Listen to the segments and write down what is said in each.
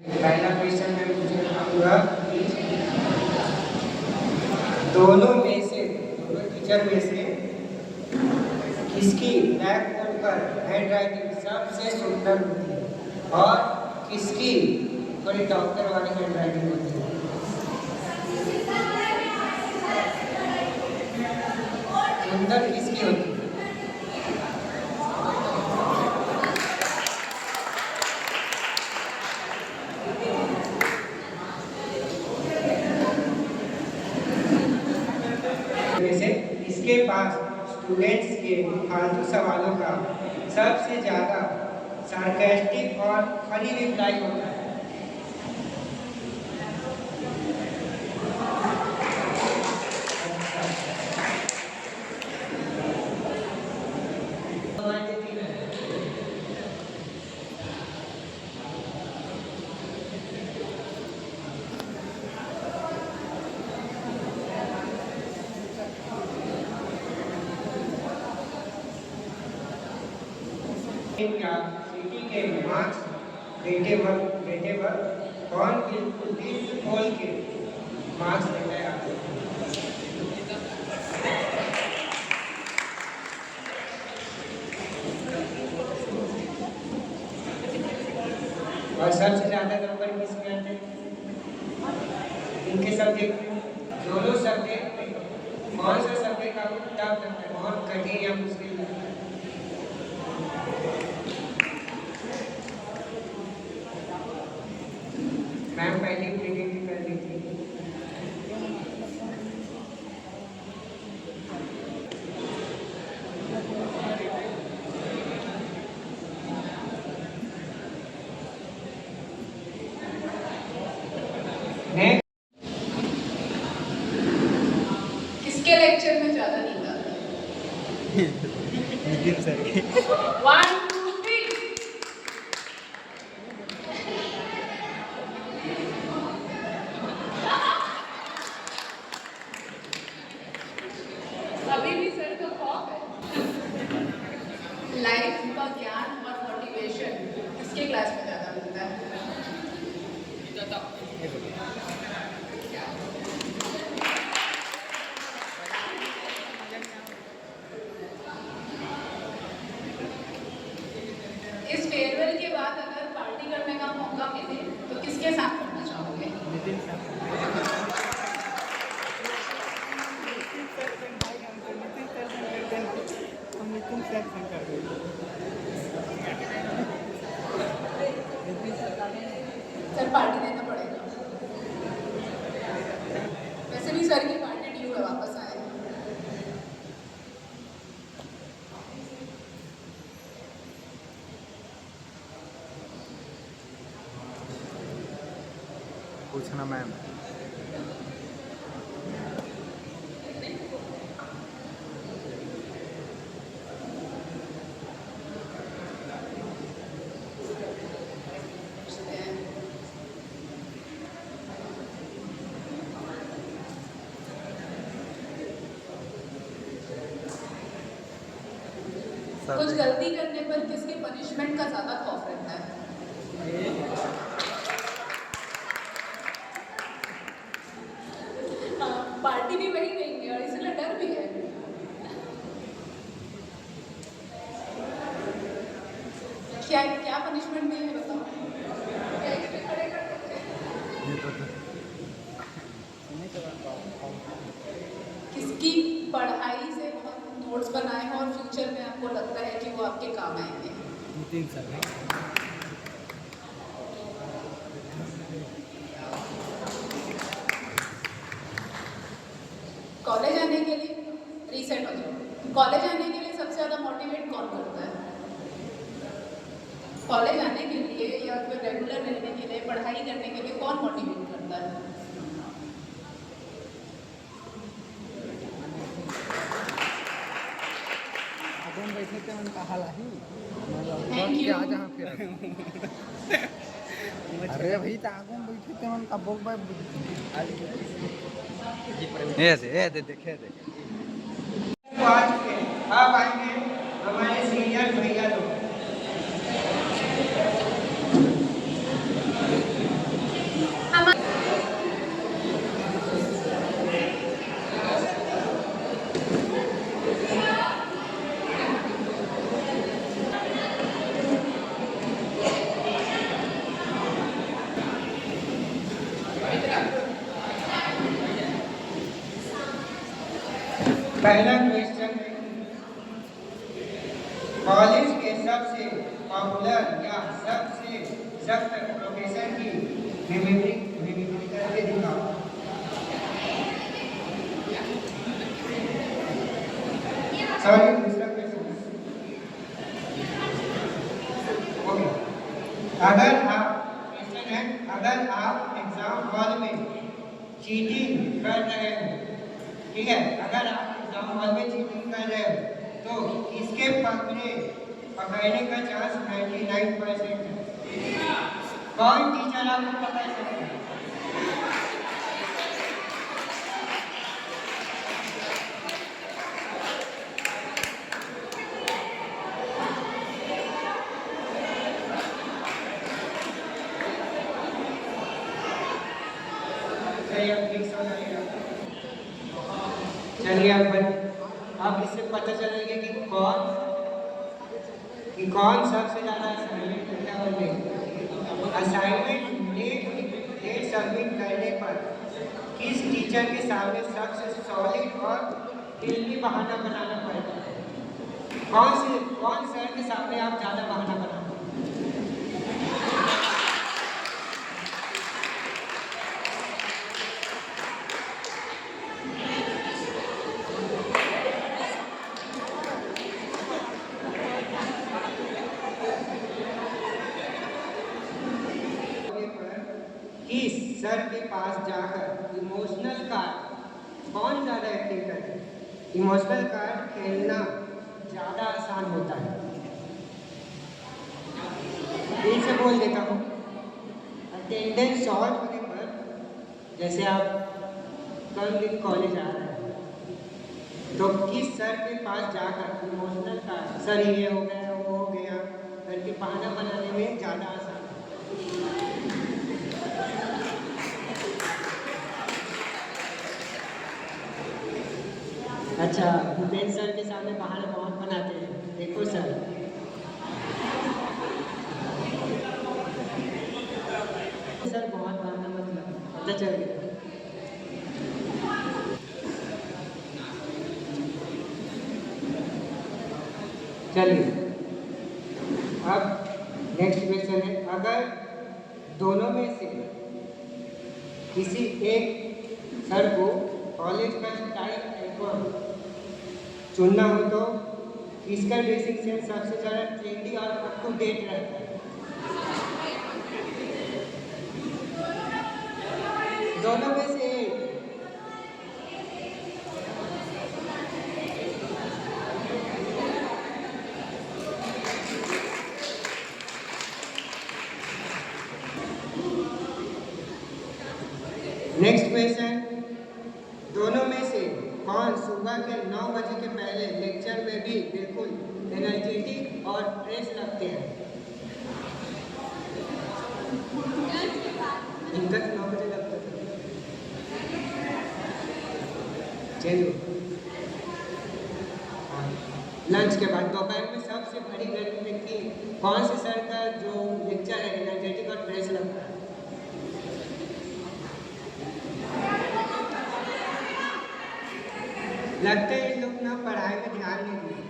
पहला क्वेश्चन मैं पूछना चाहूँगा कि दोनों टीचर में से किसकी ब्लैक बोर्ड पर हैंड राइटिंग सबसे सुंदर होती है और किसकी थोड़ी डॉक्टर वाली हैंड राइटिंग होती है? सुंदर किसकी होती है? इसके पास स्टूडेंट्स के फालतू सवालों का सबसे ज़्यादा सार्कास्टिक और फनी रिप्लाई होता है। सिटी के मार्क्स बेटे वक्त कौन बिल्कुल दिल खोल के मार्क्स देता है आपको? और सबसे ज्यादा नंबर किसमें आते हैं? इनके सब्जेक्ट दोनों सब्जेक्ट में कौन सा सब्जेक्ट आपको टफ लगता है, बहुत कठिन या मुश्किल लगता है? मैम पहले प्रेजेंट कर दी थी। किसके लेक्चर में ज्यादा नींद आती है? नितिन सर के। 1 2 3 अभी भी सर का खौफ है। लाइफ का ज्ञान और मोटिवेशन किसके क्लास में ज्यादा मिलता है? इस फेयरवेल के बाद अगर पार्टी करने का मौका मिले तो किसके साथ करना चाहोगे? नितिन सर। सर पार्टी देना पड़ेगा। वैसे भी सर की पार्टी ड्यू है, वापस आए। पूछना मैम। कुछ गलती करने पर किसके पनिशमेंट का ज्यादा खौफ रहता है? पार्टी भी वही देंगे और इसलिए डर भी है। क्या क्या पनिशमेंट देंगे बताओ? किसकी पढ़ाई से बहुत नोट्स बनाए हैं और फ्यूचर में आपको लगता है कि वो आपके काम आएंगे? नितिन सर। कॉलेज आने के लिए रीसेट हो जाओ। कॉलेज आने के लिए सबसे ज़्यादा मोटिवेट कौन करता है? कॉलेज आने के लिए या फिर रेगुलर रहने के लिए, पढ़ाई करने के लिए कौन मोटिवेट करता है? बैठे थे उनका हाल ही थैंक यू। अरे भाई तागों बैठे थे उनका बोक भाई ऐसे देखे अब आएंगे हमारे सीनियर भैया लोग। पहला क्वेश्चन है, कॉलेज के सबसे पॉपुलर या सबसे सख्त प्रोफेसर की मिमिक्री करके दिखाओ। सॉरी, दूसरा क्वेश्चन। ओके, अगर आप एग्जाम हॉल में चीटिंग कर रहे हो, ठीक है, अगर आप एग्जाम हॉल में चीटिंग कर रहे हो तो इसके पकड़ने का चांस 99% है। कौन टीचर आपको पकड़ सकता है? चलिए अब इससे पता चलेगा कि कौन सबसे ज़्यादा असाइनमेंट करता है और नहीं। असाइनमेंट लेट सबमिट करने पर किस टीचर के सामने सबसे सॉलिड और फिल्मी बहाना बनाना पड़ता है? कौन सर के सामने आप ज़्यादा बहाना बनाते हैं? किस सर के पास जाकर इमोशनल कार्ड कौन ज़्यादा एक्टिंग करते हैं? इमोशनल कार्ड खेलना ज़्यादा आसान होता है। फिर से बोल देता हूँ, अटेंडेंस शॉर्ट होने पर, जैसे आप कल दिन कॉलेज आ रहे हैं तो किस सर के पास जाकर इमोशनल कार्ड, सर ये हो गया वो हो गया करके बहाना बनाने में ज़्यादा आसान है? अच्छा, भूपेंद्र सर के सामने बहाना बहुत बनाते हैं। देखो सर, बहुत बहाना मतलब पता चल गया। चलिए, अब नेक्स्ट क्वेश्चन है, अगर दोनों में से किसी एक सर को कॉलेज का स्टाइल आइकॉन चुनना हो तो किसका ड्रेसिंग सेंस सबसे ज़्यादा ट्रेंडी और अप टू डेट रहता है? दोनों में से एक। नेक्स्ट क्वेश्चन, दोनों में से कौन सुबह के 9 बजे के पहले लेक्चर में भी बिल्कुल एनर्जेटिक और फ्रेश लगते हैं? इनका 9 बजे लगता है। चलिए, लंच के बाद दोपहर में सबसे बड़ी गर्मी लगती है, कौन से सर का जो लेक्चर है एनर्जेटिक और फ्रेश लगता है? लगता है इन लोग ना पढ़ाई में ध्यान नहीं देते।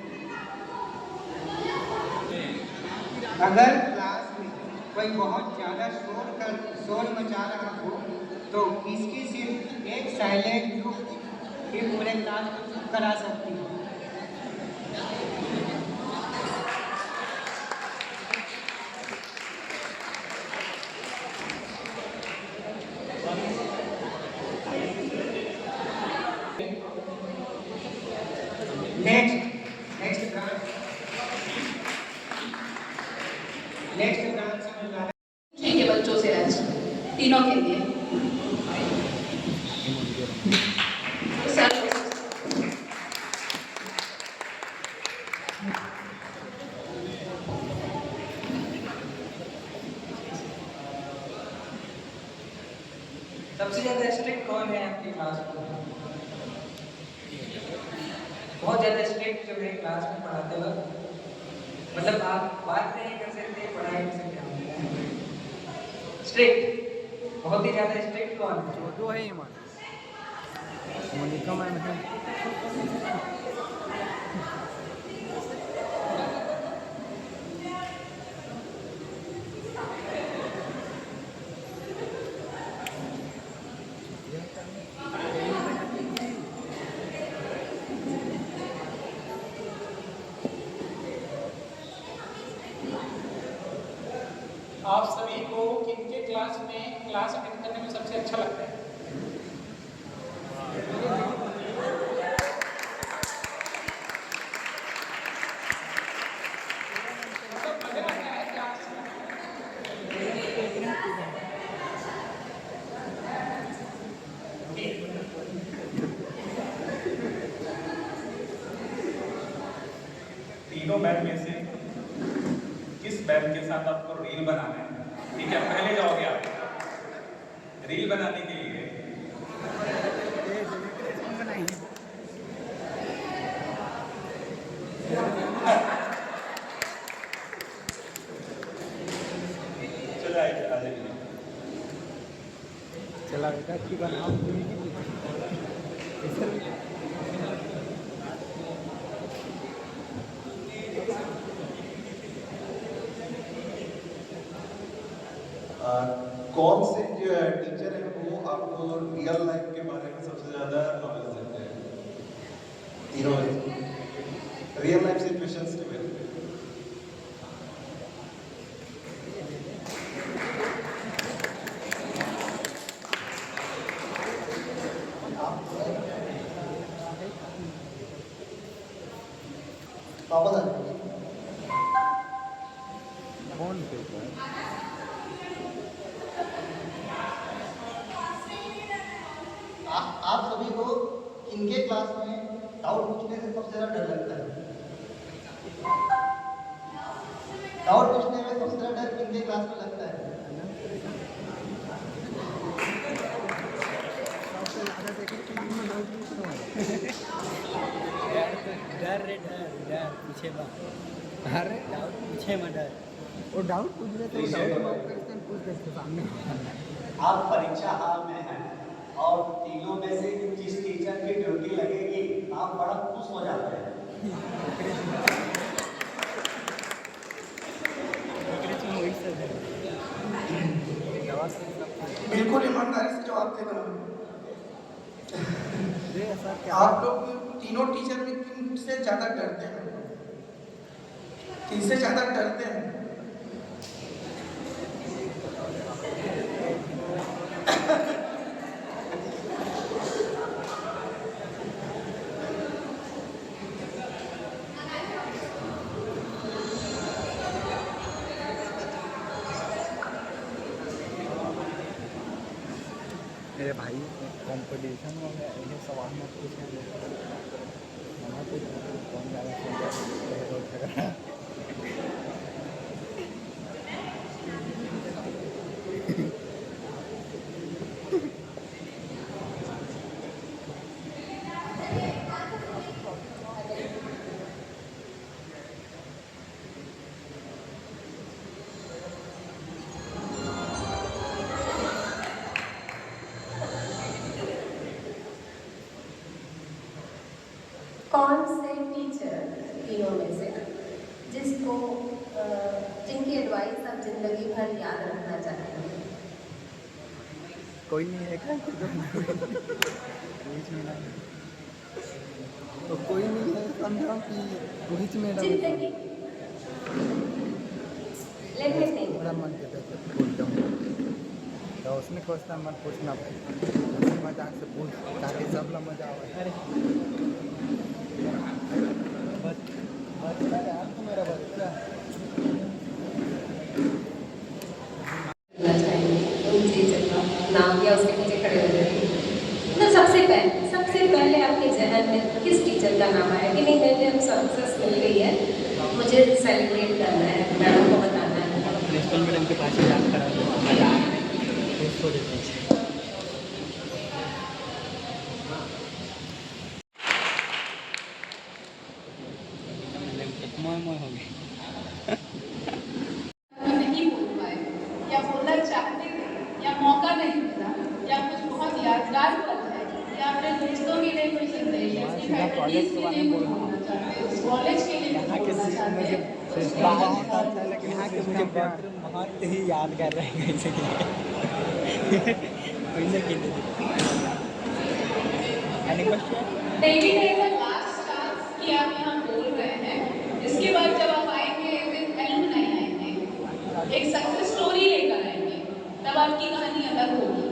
अगर क्लास में कोई बहुत ज़्यादा शोर मचा रहा हो तो किसकी सिर्फ एक साइलेंट लुक भी पूरे क्लास को चुप करा सकती है? ठीक है, बच्चों से आज तीनों के लिए सबसे ज्यादा स्ट्रिक्ट कौन है आपकी क्लास में? बहुत ज्यादा स्ट्रिक्ट जो है क्लास में पढ़ाते वक्त, मतलब आप बात नहीं कर सकते, पढ़ाई नहीं सकते। स्ट्रिक्ट बहुत ही ज्यादा स्ट्रिक्ट कौन है? जो दो है ईमान, मोनिका मैम है। आप सभी को किनके क्लास में क्लास अटेंड करने में सबसे अच्छा लगता है? मतलब मजा आता है क्लास में। तीनों मैम में से किस मैम के साथ आपको रील बनाना है? ठीक है, पहले जाओगे आप रील बनाने के लिए। चलो आइए, आ जाइए। चला बेटा की बनाओ कौन से जो टीचर हैं वो आपको रियल लाइफ के बारे में सबसे ज़्यादा नॉलेज देते हैं? तीनों रियल लाइफ सिचुएशंस के बारे में। कौन पे आप सभी को इनके क्लास में डाउट पूछने से सबसे ज्यादा डर लगता है? डाउट पूछने में सबसे ज्यादा डर किनके क्लास में लगता है? डर पूछे अरे डाउट पूछे में डर वो डाउट पूछ रहे तो डाउट पूछ देते सामने। आप परीक्षा हाल में हैं और तीनों में से जिस टीचर की ड्यूटी लगेगी आप बड़ा खुश हो जाते हैं। बिल्कुल ईमानदारी से जवाब देना। आप लोग तीनों टीचर में किनसे ज्यादा डरते हैं? किनसे ज्यादा डरते हैं? मेरे भाई कंपटीशन में इन्हें सवाल मत पूछेंगे मना कुछ कौन ज़्यादा कौन से टीचर तीनों में से जिसको जिनकी एडवाइस आप जिंदगी भर याद रखना चाहते हैं? कोई नहीं है क्या बीच में नहीं तो कोई नहीं है समझो कि बीच में जिंदगी लेट मी थिंक। बड़ा मन कहता है बोलता हूँ तो उसने क्वेश्चन मत पूछना भाई मजाक से पूछ ताकि सब लोग मजा आए। अरे बच्चा यार तो मेरा बच्चा नाम या उसके पीछे खड़े हो जाएंगे। तो सबसे पहले आपके जहन में किस टीचर का नाम आया कि नहीं मुझे अब सक्सेस मिल गई है, मुझे सेलिब्रेट करना है, मैडम को बताना है? प्रिंसिपल मैडम के पास याद करा नहीं बोल पाए या बोलना चाहते थे या मौका नहीं संदेश है कि फैकल्टीज के लिए कुछ बोलना चाहते हैं, कॉलेज के लिए कुछ बोलना चाहते हैं। बहुत अच्छा लगे यहाँ के मुझे बहुत ही याद कर रहे हैं डेली डे का लास्ट टास्क कि आप यहाँ बोल रहे हैं, इसके बाद जब आप आएंगे फिर एलुमनाई आएंगे, एक सक्सेस स्टोरी लेकर आएंगे, तब आपकी कहानी अलग होगी।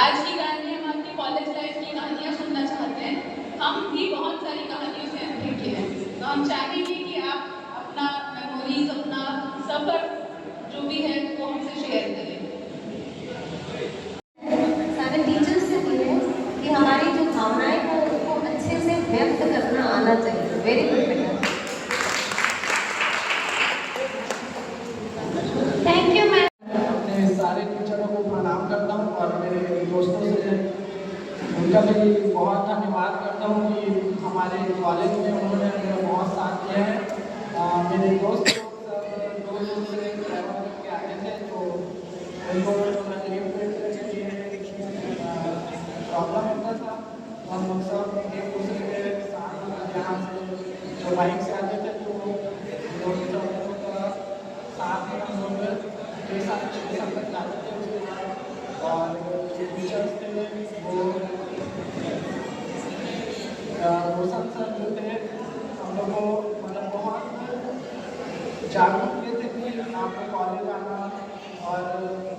आज की कहानी हम आपकी कॉलेज लाइफ की कहानियाँ सुनना चाहते हैं। हम भी बहुत सारी कहानियों से अनभिज्ञ हैं, तो हम चाहेंगे कि आप अपना मेमोरीज, अपना सफर जो भी है वो हमसे शेयर करें। सारे टीचर्स से ये है कि हमारी जो भावनाएं हैं उसको अच्छे से व्यक्त करना आना चाहिए। वेरी गुड बेटा, थैंक यू मैम। अपने सारे टीचरों को प्रणाम करता हूँ और मेरे दोस्तों से उनका भी बहुत धन्यवाद करता हूँ कि हमारे कॉलेज में उन्होंने मेरा बहुत साथ दिया है। मेरे दोस्त लोग दूर से ट्रैवल करके आए थे, तो उनको प्रॉब्लम होता था। हम लोग सब एक दूसरे के साथ यहाँ से जो बाइक से आते थे, तो लोग सब का साथ में हम लोग 6 साल तक जाते थे। उसके बाद और जो टीचर्स थे वो सब जो थे हम लोग को मतलब बहुत जागरूक किए थे कि आपको कॉलेज आना और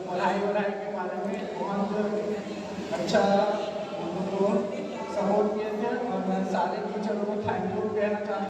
पढ़ाई वढ़ाई के बारे में बहुत अच्छा हम लोग को सपोर्ट किए थे। और मैं सारे टीचरों को थैंक यू कहना चाहता हूँ।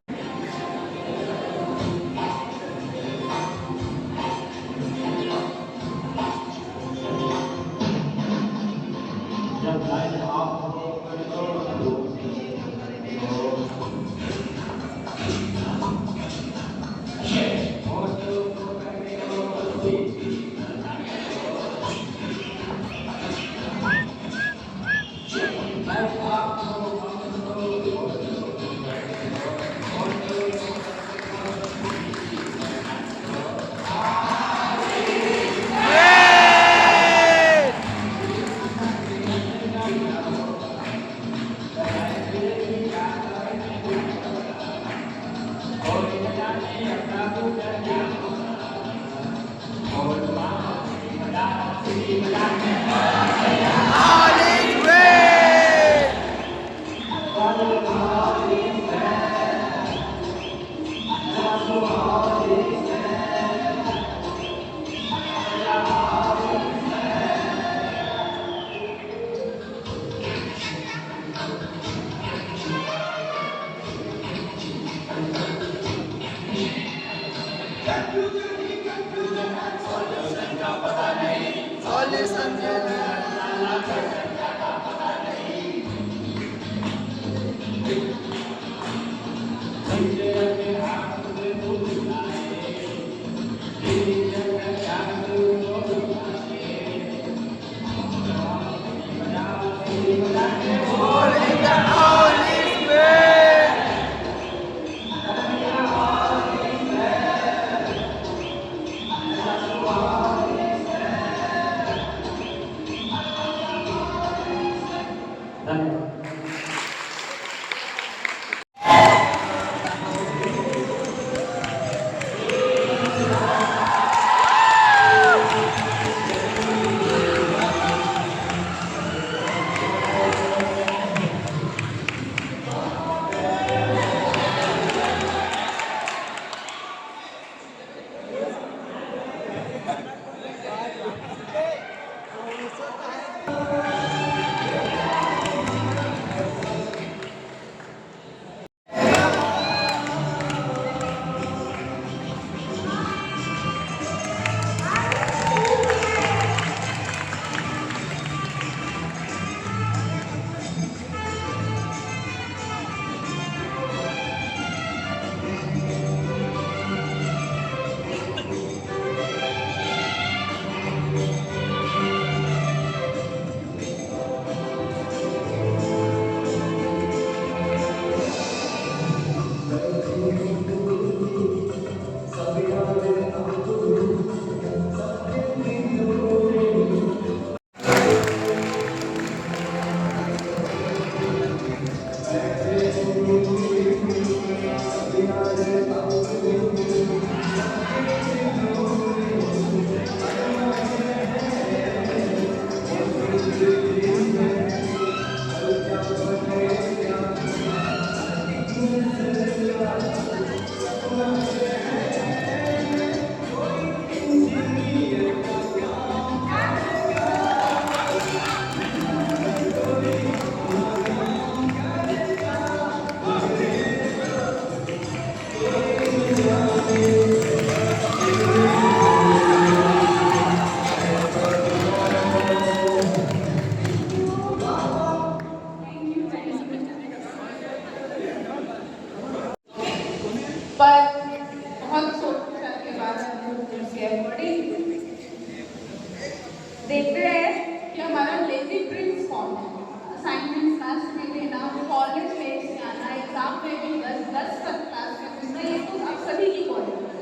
देखते हैं कि हमारा लेजी प्रिंस कौन है। असाइनमेंट्स लास्ट में देना, कॉलेज लेट से आना, एग्जाम में भी 10 तक क्लास में घुसना, ये तो आप सभी की क्वालिटी है।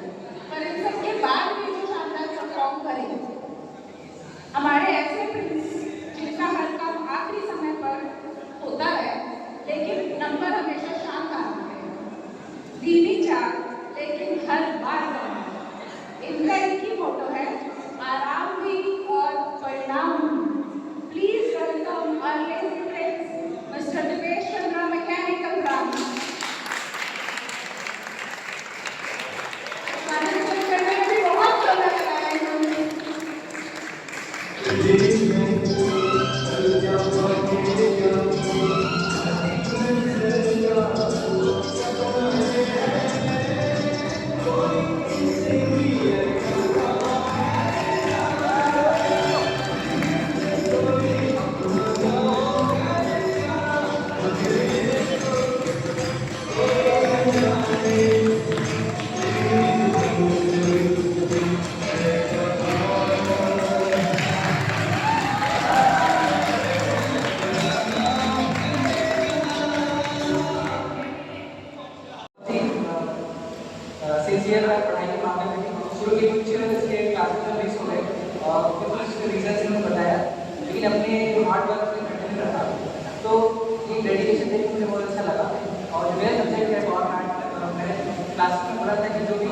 पर इन सब के बाद भी जो शानदार परफॉर्म करें, हमारे ऐसे प्रिंस जिनका हर काम आखिरी समय पर होता है लेकिन नंबर हमेशा शानदार है, धीमी चाल लेकिन हर बार करना। इनका एक ही मोटो है, आराम भी और परिणाम भी। Please welcome our lady prince mister Divesh Chandra mechanical branch. करने में भी बहुत समय लगाया इन्होंने। सिंसियर है पढ़ाई के मामले में, शुरू के कुछ इसके क्लासेस में मिस हो गए और कुछ रीजन इन्होंने बताया, लेकिन अपने हार्ड वर्क से कंटिन्यू रखा तो ये डेडिकेशन देख मुझे बहुत अच्छा लगा। और मेरा सब्जेक्ट है बहुत हार्ड, मैंने क्लास में बोला था कि जो भी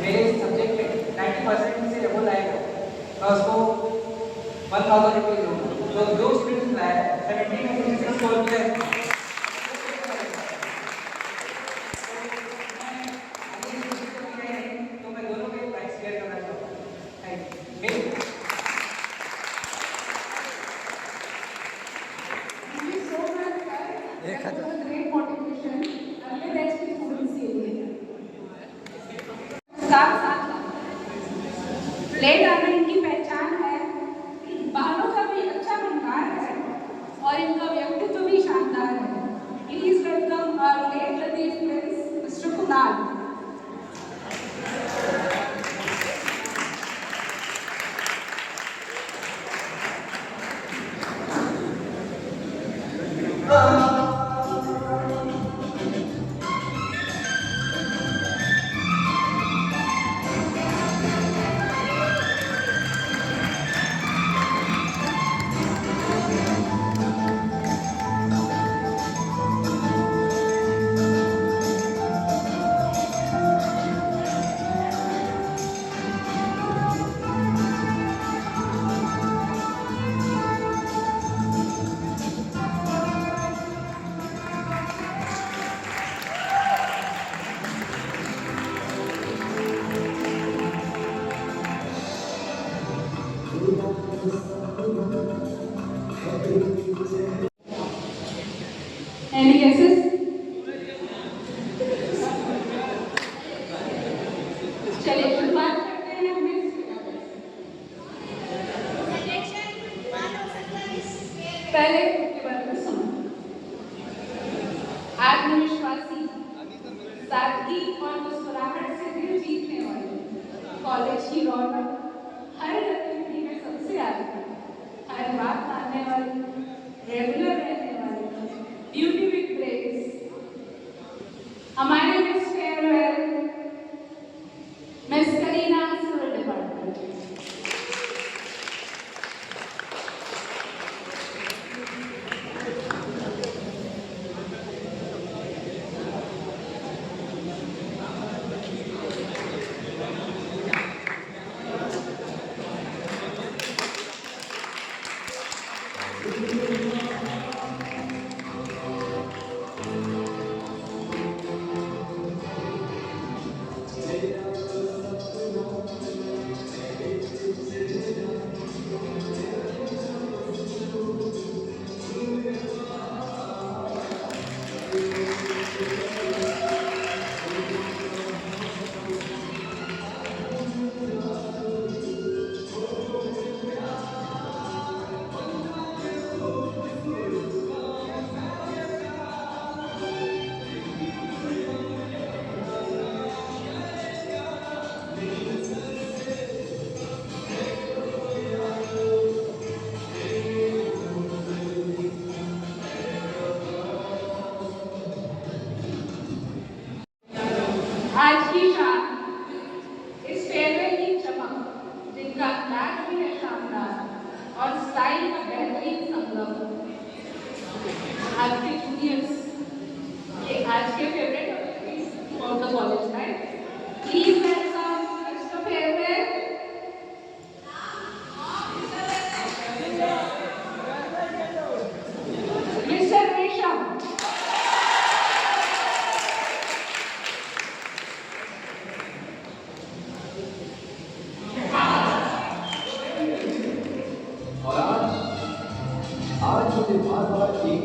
मेरे सब्जेक्ट में 90% से एबो लाएगा मैं उसको 1000 रुपये दूँगा। तो जो स्टूडेंट्स लाया 70 में से स्कोर किया है, लेट आना इनकी पहचान है, बालों का भी अच्छा भंडार है और इनका व्यक्तित्व भी शानदार है। प्लीज वेलकम आवर लेट लतीफ prince mister Kunal. Any guesses? चलिए शुरुआत करते हैं मिस। पहले के बारे में सुनो। आत्मविश्वासी, सादगी और मुस्कुराहट से दिल जीतने वाले, कॉलेज की रौनक, हर गतिविधि में सबसे आगे, हर बात मानने वाली, रेगुलर रहने वाली, ब्यूटी विद ग्रेस, हमारे miss farewell miss Kareena civil department. पढ़ाई का बेहतरीन संगम आज के जूनियर्स, ये आज के फेवरेट ऑफ द कॉलेज है। Please welcome mister farewell, mister रेशम। आज मुझे बार बार एक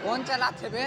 कौन चलाते बे?